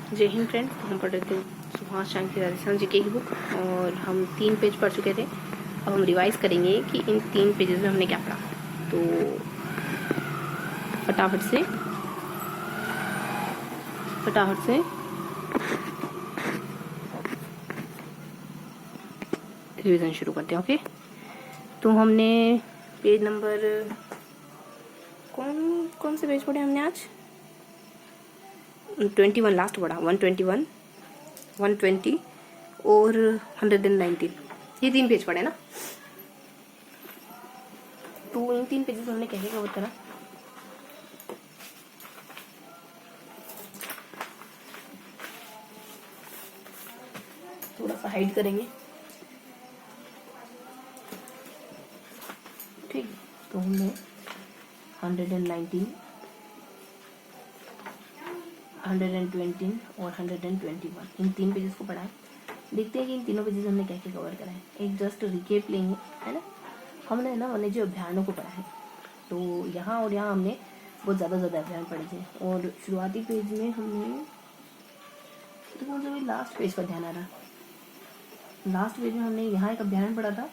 जय हिंद फ्रेंड्स। हम पढ़ रहे थे सुभाष शांति राजस्थान जीके की बुक और हम 3 पेज पढ़ चुके थे। अब हम रिवाइज करेंगे कि इन 3 पेजेस में हमने क्या पढ़ा। तो फटाफट से रिवीजन शुरू करते हैं। ओके, तो हमने पेज नंबर कौन से पेज पढ़े हमने आज? 21 लास्ट पढ़ा, 121, 120 और 119, ये 3 पेज पढ़े ना। तो इन 3 पेजेस में हमने क्या कवर करा? थोड़ा सा हाइड करेंगे, ठीक। तो हमने 119, 120 और 121 इन 3 पेजेस को पढ़ा है। देखते हैं कि इन तीनों पेजेस हमने क्या क्या कवर करा है। एक जस्ट रिकेप लेंगे, है ना। हमने ना वन्यजीव अभ्यारणों को पढ़ा है। तो यहाँ और यहाँ हमने बहुत ज़्यादा अभ्यारण पढ़े थे। और शुरुआती पेज में हमने तो कौन सा भी लास्ट पेज पर ध्यान आ रहा। लास्ट पेज में हमने यहाँ एक अभ्यारण पढ़ा था,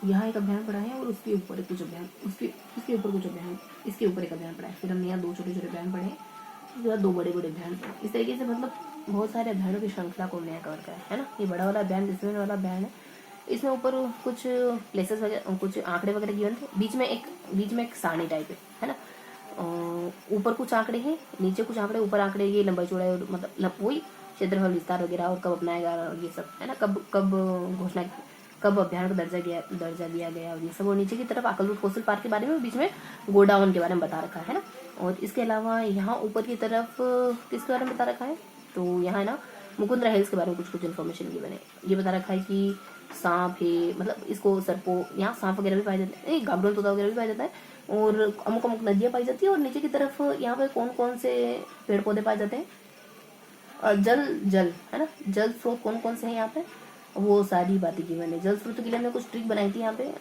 यहाँ एक अभ्यारण पढ़ा है और उसके ऊपर कुछ अभ्यारण, उसके ऊपर कुछ अभ्यारण, इसके ऊपर एक अभ्यारण पढ़ा है। फिर हमने यहाँ 2 छोटे छोटे अभ्यारण पढ़े, उसके बाद 2 बड़े बड़े अभ्यारण पढ़े। इस तरीके से मतलब बहुत सारे अभ्यारणों की श्रृंखला को हमने कवर करा है ना। ये बड़ा वाला अभ्यारण, जिसमें वाला अभ्यारण है, इसमें ऊपर कुछ प्लेसेस वगैरह, कुछ आंकड़े वगैरह गिवन थे। बीच में एक सारणी टाइप है ना। ऊपर कुछ आंकड़े हैं, नीचे कुछ आंकड़े, ऊपर आंकड़े ये लंबाई चौड़ाई और मतलब वही क्षेत्रफल विस्तार वगैरह और कब अपनाएगा और ये सब, है ना। कब अभ्यारण का दर्जा दिया गया और ये सब। और नीचे की तरफ आकलपुर कोस्टल पार्क के बारे में, बीच में गोडाउन के बारे में बता रखा है ना। और इसके अलावा यहाँ ऊपर की तरफ किसके बारे में बता रखा है? तो यहाँ है ना मुकुंदरा हिल्स के बारे में कुछ इन्फॉर्मेशन की बने। ये बता रखा है कि सांप है, मतलब इसको सरपो, यहाँ सांप वगैरह भी पाए जाते हैं, गागरोन तोता वगैरह भी पाया जाता है। और अमुक अमुक नदियाँ पाई जाती है। और नीचे की तरफ यहाँ पे कौन कौन से पेड़ पौधे पाए जाते हैं? जल है ना। जल स्रोत कौन कौन से हैं यहाँ पे, वो सारी बातें की मैंने। जल स्रोत के लिए हमने कुछ ट्रिक बनाई थी यहाँ पे,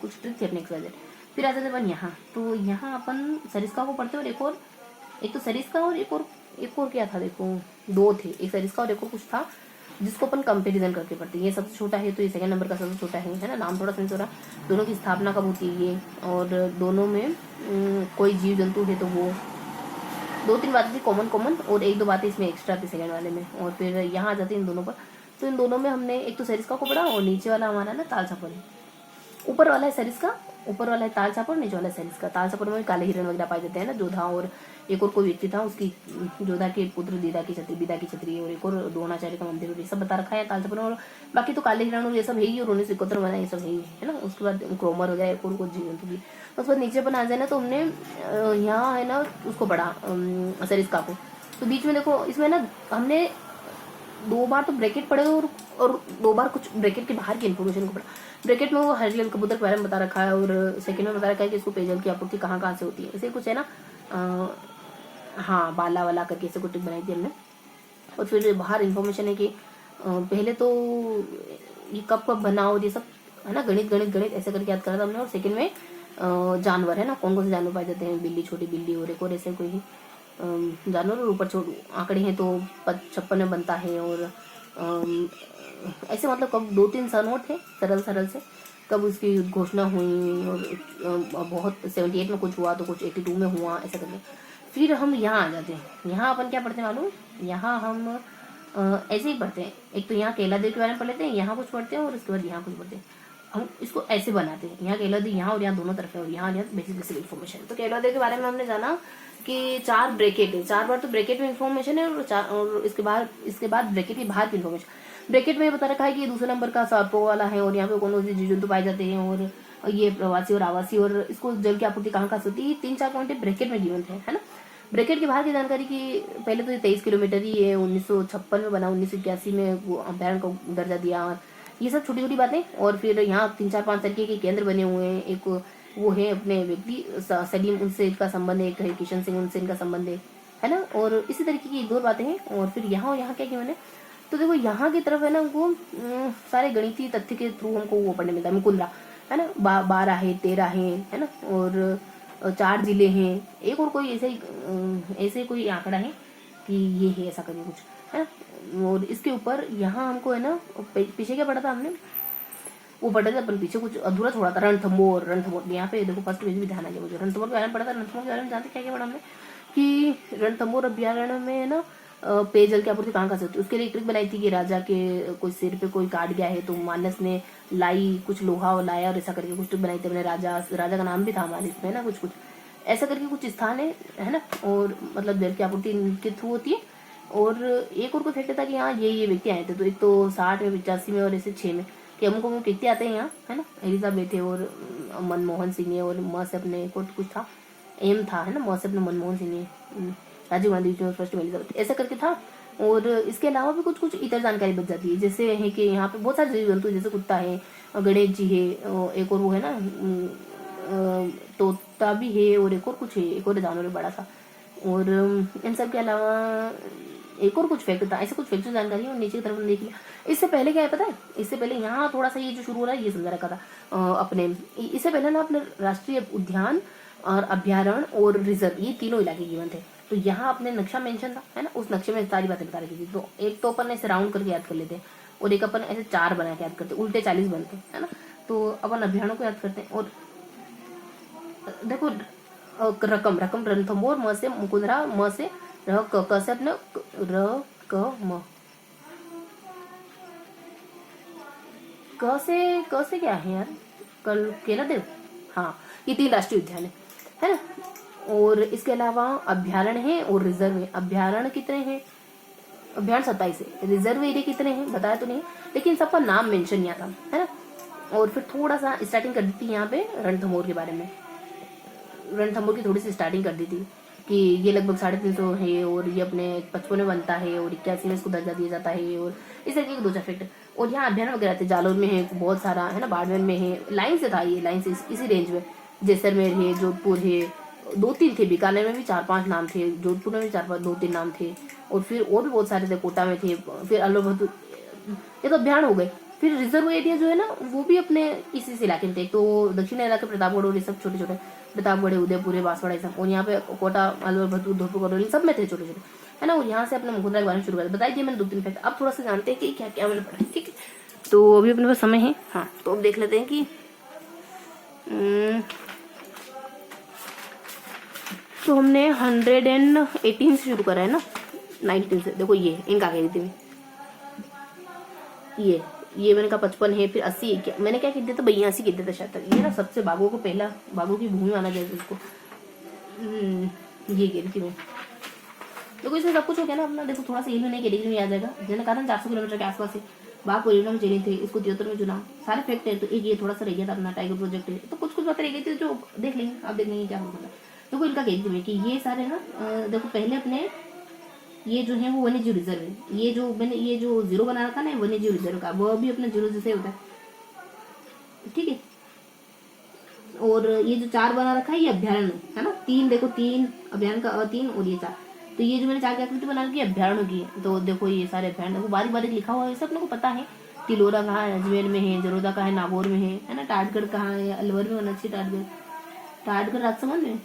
कुछ ट्रिक थी अपने एक्सरसाइज। फिर आ जाते अपन यहाँ। तो यहाँ अपन सरिस्का को पढ़ते और एक तो सरिस्का और एक और क्या था, देखो 2 थे, एक सरिस्का और एक और कुछ था, जिसको अपन कंपेरिजन करके पढ़ते हैं। ये सबसे छोटा है तो ये सेकंड नंबर का सबसे छोटा है ना। नाम थोड़ा सेंस हो रहा। दोनों की स्थापना कब होती है ये, और दोनों में कोई जीव जंतु है तो वो 2-3 बातें थी कॉमन, और 1-2 बातें इसमें एक्स्ट्रा थी सेकंड वाले में। और फिर यहाँ आ जाती है इन दोनों पर। तो इन दोनों में हमने एक तो सरिस्का को पढ़ा और नीचे वाला हमारा ना ताल छापर है। ऊपर वाला है सरिस्का, ऊपर वाला है ताल छापर, नीचे वाला है सरिस्का। ताल छापर में काले हिरण वगैरह पाए जाते हैं ना। जोधा और एक और कोई व्यक्ति था, उसकी जोधा के पुत्र बिदा की छत्री और एक और द्रोणाचार्य का मंदिर और ये सब बता रखा है ताल छापर। और बाकी तो काले हिरण और ये सब है ही, और 1971 बना ये सब है ना। उसके बाद क्रोमर वगैरह एक और कुछ जीव जंतु भी। उसके बाद नीचे अपन आ जाए ना, तो हमने यहाँ है ना उसको पढ़ा सरिस्का को। तो बीच में देखो इसमें ना हमने 2 बार तो ब्रैकेट पढ़े और 2 बार कुछ ब्रैकेट के बाहर की इन्फॉर्मेशन को पढ़ा। ब्रैकेट में वो हरियल कबूतर के बारे में बता रखा है, और सेकंड में बता रखा है कि इसको पेयजल की आपूर्ति कहाँ से होती है, ऐसे कुछ है ना। हाँ, बाला वाला करके ऐसे कुछ बनाई थी हमने। और फिर बाहर इन्फॉर्मेशन है कि पहले तो ये कब बना और ये सब है ना। गणित ऐसे करके याद करा था हमने। और सेकंड में जानवर है ना, कौन कौन से जानवर पाए जाते हैं, बिल्ली, छोटी बिल्ली और एक और ऐसे कोई जानवर। और ऊपर आंकड़े हैं तो 56 में बनता है। और ऐसे मतलब कब 2-3 सन थे सरल से, कब उसकी घोषणा हुई। और बहुत 78 में कुछ हुआ तो कुछ 82 में हुआ, ऐसा करके। फिर हम यहाँ आ जाते हैं। यहाँ अपन क्या पढ़ते हैं मालूम? यहाँ हम ऐसे ही पढ़ते हैं। एक तो यहाँ केला देव के बारे में पढ़ लेते हैं, यहाँ कुछ पढ़ते हैं और उसके बाद यहाँ कुछ पढ़ते हैं। हम इसको ऐसे बनाते हैं, यहाँ केला देव यहाँ और यहाँ दोनों तरफ है, और यहाँ बेसिक इन्फॉर्मेशन। तो केला देव के बारे में हमने जाना कि 4 ब्रैकेट है, 4 बार तो ब्रैकेट में इन्फॉर्मेशन है, और इसके बाद ब्रैकेट के बाहर की इन्फॉर्मेशन। ब्रैकेट में बता रखा है कि दूसरे नंबर का सर्पो वाला है, और यहाँ पे कौन से जीव जंतु पाए जाते हैं, और ये प्रवासी और आवासी, और इसको जल की आपूर्ति कहाँ होती है। 3-4 पॉइंट ब्रैकेट में गिवन थे, है ना। ब्रैकेट के बाहर की जानकारी की पहले तो ये 23 किलोमीटर ही है, 1956 में बना, 1981 में वो अभ्यारण को दर्जा दिया, ये सब छोटी छोटी बातें। और फिर यहाँ 3-4-5 तरीके के केंद्र बने हुए हैं। एक वो है अपने व्यक्ति सलीम, उनसे इनका संबंध है। एक है किशन सिंह, उनसे इनका संबंध है ना। और इसी तरीके की 1-2 बातें हैं। और फिर यहाँ और यहाँ क्या किया मैंने, तो देखो यहाँ की तरफ है ना वो सारे गणितीय तथ्य के थ्रू हमको वो पढ़ने मिलता है। मुकुंदरा है ना, 12 है, 13 है ना। और 4 जिले हैं, एक और कोई ऐसे कोई आंकड़ा है कि ये है ऐसा करके कुछ, है ना। और इसके ऊपर यहाँ हमको है ना पीछे क्या पढ़ा था हमने, वो पढ़ा था अपन पीछे कुछ अधूरा थोड़ा था, रणथंभौर। यहाँ पे देखो फर्स्ट पेज भी ध्यान आ गया मुझे। रणथंभौर के बारे में पढ़ा था। रणथंभौर के बारे में जानते क्या क्या पढ़ा हमने कि रणथंभौर अभ्यारण्य में है ना पेयजल की आपूर्ति कहाँ से होती है। उसके लिए ट्रिक बनाई थी कि राजा के कोई सिर पे कोई काट गया है तो मानस ने लाई कुछ लोहा लाया और ऐसा करके कुछ ट्रिक बनाई थी अपने राजा का नाम भी था मानस में ना, कुछ ऐसा करके कुछ स्थान है ना। और मतलब जल की आपूर्ति इनके थ्रू होती है। और एक और कोई फैक्टर था कि यहाँ ये व्यक्ति आए थे, तो एक तो 60 में 85 में और ऐसे 6 में कि हमको वो व्यक्ति आते हैं यहाँ, है ना। एलिजाबेथ है और मनमोहन सिंह है और म से अपने कुछ था एम था, है ना। म से अपने मनमोहन सिंह है, राजीव गांधी फर्स्ट में एलिजाबेथ, ऐसा करके था। और इसके अलावा भी कुछ इतर जानकारी बच जाती है, जैसे है कि यहाँ पे बहुत सारे जीव जंतु जैसे कुत्ता है, गणेश जी है, एक और वो है ना तोता भी है, और एक और कुछ है, एक और जानवर है बड़ा सा। और इन सब के अलावा एक और कुछ फैक्ट था, ऐसे कुछ फैक्ट जानकारी और नीचे की तरफ देख लिया। इससे पहले क्या है पता है, इससे पहले यहाँ थोड़ा सा ये जो शुरू हो रहा है ये समझा रखा था अपने, इससे पहले ना अपने राष्ट्रीय उद्यान और अभ्यारण्य और रिजर्व ये तीनों इलाके गिवन थे। तो यहाँ अपने नक्शा मेंशन था, है ना। उस नक्शे में सारी बातें बता रखी थी। तो एक तो अपन ऐसे राउंड करके याद कर लेते हैं और एक अपन ऐसे 4 बना के याद करते हैं, उल्टे 40 बनते हैं, है ना। तो अपन अभ्यारण्यों को याद करते हैं। और देखो रकम रणथंभौर म से मुकुंदरा, म से र क से अपने र क म क से क्या है यार, कल केला देव, हाँ ये 3 राष्ट्रीय उद्यान है ना। और इसके अलावा अभ्यारण्य है और रिजर्व है। अभ्यारण्य कितने हैं, अभ्यारण्य 27 है, रिजर्व एरिया कितने हैं बताया तो नहीं, लेकिन सबका नाम मेंशन नहीं था, है ना। और फिर थोड़ा सा स्टार्टिंग कर दी थी यहाँ पे रणथंभौर के बारे में। रणथंभौर की थोड़ी सी स्टार्टिंग कर दी थी कि ये लगभग 350 है और ये अपने 55 में बनता है और 81 में इसको दर्जा दिया जाता है, और इस तरीके के 2-4 फैक्टर। और यहाँ अभ्यारण्य वगैरह थे, जालोर में है बहुत सारा, है ना, बाड़मेर में है, लाइन से था ये, लाइन से इसी रेंज में। जैसलमेर है, जोधपुर है, 2-3 थे, बीकानेर में भी 4-5 नाम थे, जोधपुर में भी 2-3 नाम थे, और फिर और भी बहुत सारे थे, कोटा में थे, फिर अलवर, ये तो अभ्यारण्य हो गए। फिर रिजर्व एरिया जो है ना वो भी अपने इसी इलाके में थे। तो दक्षिण इलाके प्रतापगढ़ और ये सब छोटे छोटे, प्रतापगढ़, उदयपुर, बांसवाड़ा, सब। और यहाँ पे कोटा, अलवर, भरतपुर, धौलपुर, करौली सब में थे छोटे छोटे, है ना। और यहाँ से अपने मुकुंदरा के बारे में शुरू कर बताई थी मैंने 2-3 फैक्ट। अब थोड़ा सा जानते हैं कि क्या क्या मैंने पढ़ा, ठीक है। तो अभी अपने पास समय है, हाँ, तो अब देख लेते हैं कि तो हमने 118 से शुरू करा है ना, 19 से। देखो ये इनका कह रही थी ये मैंने कहा 55 है, फिर 80 क्या मैंने क्या कह दिया था, 82 कह दिया था शायद तक। ये ना सबसे बाघों को पहला, बाघों की भूमि माना जाए इसको, ये कह रही थी मैं। देखो इसमें सब कुछ हो गया ना अपना। देखो थोड़ा सा ये भी नहीं कैटेगरी में आ जाएगा, जनकारण 400 किलोमीटर के आसपास है, बाघ परियोजना में चले थे, इसको 73 में चुना, सारे फैक्ट है। तो एक ये थोड़ा सा रह गया था अपना टाइगर प्रोजेक्ट है, तो कुछ बातें रह गई थी जो देख लेंगे, आप देख लेंगे क्या होगा। देखो इनका कह रही थी कि ये सारे ना देखो पहले अपने ये जो है वो वन्य जीव रिजर्व है। ये जो मैंने ये जो 0 बना रखा ना वन्य जीव रिजर्व का, वो भी अपना 0 जैसे होता है, ठीक है। और ये जो 4 बना रखा है ये अभ्यारण्य है ना। 3 देखो, 3 अभ्यारण्य का 3 और ये 4। तो ये जो मैंने 4 की आकृति बना रखी है अभ्यारण्य की है। तो देखो ये सारे अभ्यारण्य को बारीक बारीक लिखा हुआ है, सब अपने को पता है। तिलोरा कहाँ है, अजमेर में है, जरोदा कहाँ है, नागौर में है ना। टाटगढ़ कहाँ है, अलवर में होना चाहिए। टाटगढ़ राजसमंद में,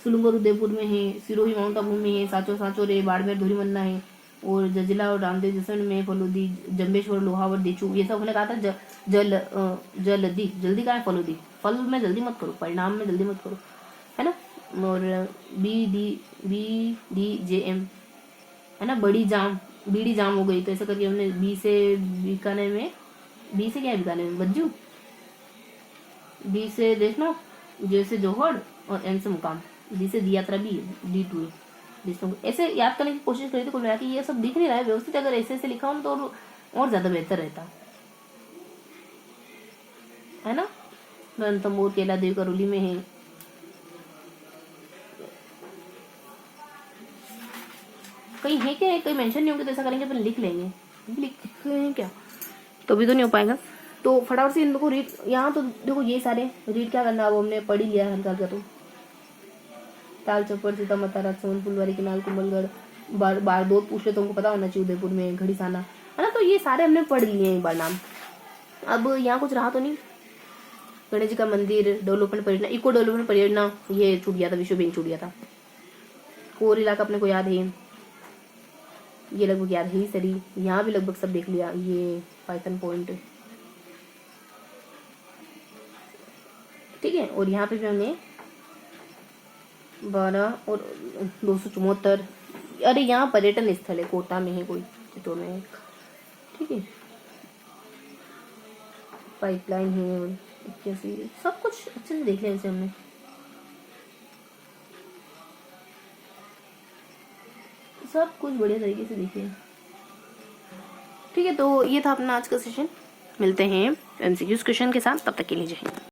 सुलुंगर उदयपुर में है, सिरोही माउंट आबू में है, साचोर है, बाड़मेर धोरीमन्ना है, और जजिला और रामदेव जैसलमेर में, फलोदी, जम्बेश्वर, लोहावट, देचू, ये सब हमने कहा था। जल्दी कहा है, फलोदी, फल में जल्दी मत करो, परिणाम में जल्दी मत करो, है ना। और BDJM है ना, बीड़ी जाम हो गई। तो ऐसा करके हमने बी से बीकानेर में, बी से क्या है बीकानेर में, बज्जू, बी से देखना, जे से जोहड़, और एन से मुकाम, डी से दी यात्रा भी, D2 है। ऐसे याद करने की कोशिश करी थी कुल मिला के। ये सब दिख नहीं रहा है व्यवस्थित, अगर ऐसे लिखा हो तो और ज्यादा बेहतर रहता है ना। रणथंभौर, केला देव, करौली में है। कहीं है क्या, कहीं मेंशन नहीं होंगे तो ऐसा करेंगे अपन लिख लेंगे, लिखें क्या तो भी तो नहीं हो पाएगा। तो फटाफट से इन लोगों को रीड, यहाँ तो देखो ये सारे रीड क्या करना, वो हमने पढ़ ही लिया हल्का हल्का। तो ताल चौपर, सीता माता, राजसमंद, फुलवारी किनाल, कुंभलगढ़, बारदोत पूछ ले तो हमको पता होना चाहिए, उदयपुर में, घड़ीसाना, है ना। तो ये सारे हमने पढ़ लिए हैं एक बार नाम। अब यहाँ कुछ रहा तो नहीं। गणेश जी का मंदिर, डेवलपमेंट परियोजना, इको डेवलपमेंट परियोजना ये छूट गया था, विश्व बैंक छूट गया था। कोर इलाका अपने को याद है, ये लगभग याद है ही सरी। यहाँ भी लगभग सब देख लिया, ये पाइथन पॉइंट, ठीक है। और यहाँ पे भी हमने 12 और 274, अरे यहाँ पर्यटन स्थल है, कोटा में है कोई, चित्तौड़ में है, ठीक है। पाइपलाइन है 81, सब कुछ अच्छे से देख लिया इसे हमने। सब कुछ बढ़िया तरीके से देख लिया, ठीक है। तो ये था अपना आज का सेशन, मिलते हैं एमसीक्यूज क्वेश्चन के साथ, तब तक के लिए जय हिंद।